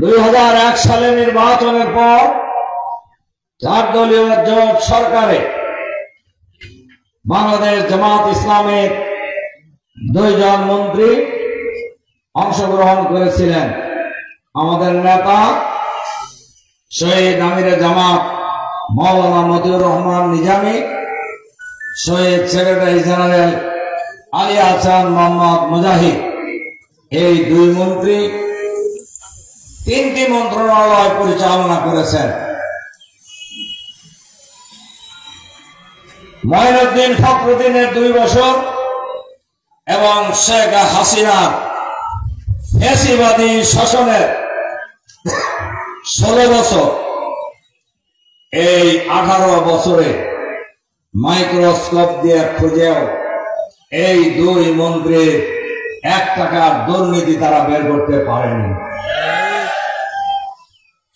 2001 সালে নির্বাচনের পর 4 দলীয় জোট সরকারে বাংলাদেশ জামাত ইসলামের 2 জন মন্ত্রী অংশগ্রহণ করেছিলেন। আমাদের নেতা শহীদ আমিরে জামাত মাওলানা মতিউর রহমান নিজামী, শহীদ সেক্রেটারি জেনারেল আলী আহসান মোহাম্মদ মুজাহিদ, এই 2 মন্ত্রী 3টি মন্ত্রণালয় পরিচালনা করেছেন। মঈনুদ্দিন ফখরুদ্দিনের 2 বছর এবং শেখ হাসিনার ফ্যাসিবাদী শাসনের 16 বছর, এই 18 বছরে মাইক্রোস্কোপ দিয়ে খুঁজেও এই 2 মন্ত্রীর 1 টাকার দুর্নীতি তারা বের করতে পারেনি।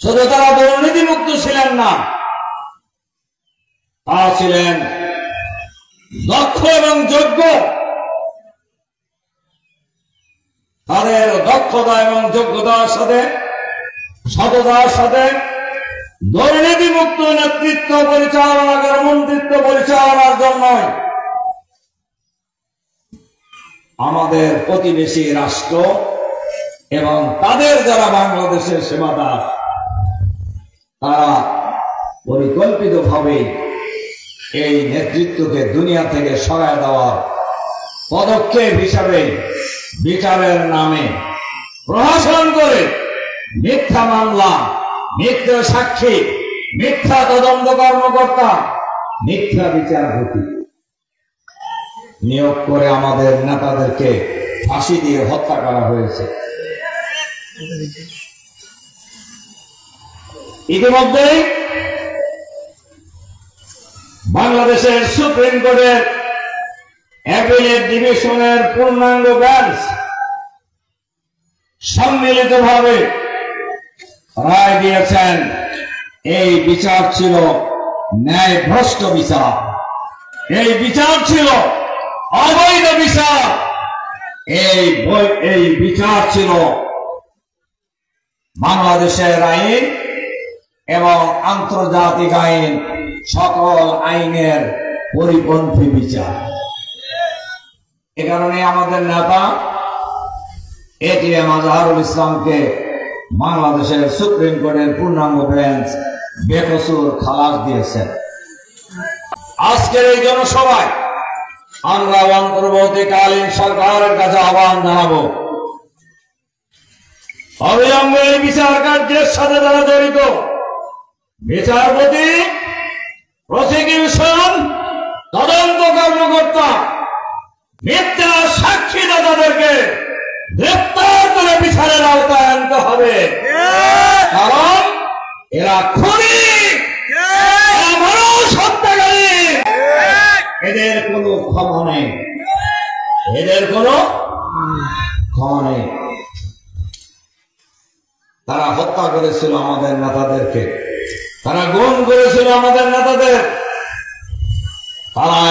শুধু তারা দুর্নীতি মুক্ত ছিলেন না, তারা ছিলেন দক্ষ এবং যোগ্য। তাদের দক্ষতা এবং যোগ্যতার সাথে, সততার সাথে দুর্নীতি মুক্ত নেতৃত্ব পরিচালনা করে মন্ত্রিত্ব পরিচালনার জন্য আমাদের প্রতিবেশী রাষ্ট্র এবং তাদের যারা বাংলাদেশের সেবাদার, তারা পরিকল্পিতভাবে এই নেতৃত্বকে দুনিয়া থেকে সরায় দেওয়ার পদক্ষেপ হিসাবে বিচারের নামে প্রহসন করে মিথ্যা মামলা, মিথ্যা সাক্ষী, মিথ্যা তদন্ত কর্মকর্তা, মিথ্যা বিচারপতি নিয়োগ করে আমাদের নেতাদেরকে ফাঁসি দিয়ে হত্যা করা হয়েছে। ইতিমধ্যেই বাংলাদেশের সুপ্রিম কোর্টের অ্যাপিলেট ডিভিশনের পূর্ণাঙ্গ বেঞ্চ সম্মিলিতভাবে রায় দিয়েছেন এই বিচার ছিল ন্যায়ভ্রষ্ট বিচার, এই বিচার ছিল অবৈধ বিচার, এই বিচার ছিল বাংলাদেশের আইন এবং আন্তর্জাতিক আইন সকল আইনের পরিপন্থী বিচার। এ কারণে আমাদের নেতা এটিএম আজহারুল ইসলামকে বাংলাদেশের সুপ্রিম কোর্টের পূর্ণাঙ্গ বেঞ্চ বেকসুর খালাস দিয়েছেন। আজকের এই জনসভায় আমরা অন্তর্বর্তীকালীন সরকারের কাছে আহ্বান জানাবো, অবিলম্বে এই বিচার কার্যের সাথে যারা জড়িত বিচারপতি, প্রসিকিউশন, তদন্ত কর্মকর্তা, মিথ্যা সাক্ষীদাতাদেরকে গ্রেপ্তার করে বিচারের আওতায় আনতে হবে। কারণ এরা খুনি, মানুষ হত্যাকারী, এদের কোনো ক্ষমা নেই, এদের কোনো ক্ষমা নেই। তারা হত্যা করেছিল আমাদের নেতাদেরকে, তারা গুম করেছিল আমাদের নেতাদের, তারা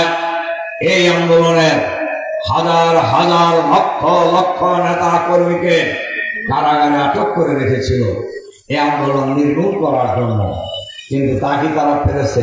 এই আন্দোলনের হাজার হাজার লক্ষ লক্ষ নেতা কর্মীকে কারাগারে আটক করে রেখেছিল এই আন্দোলন নির্মূল করার জন্য। কিন্তু তা কি তারা পেরেছে?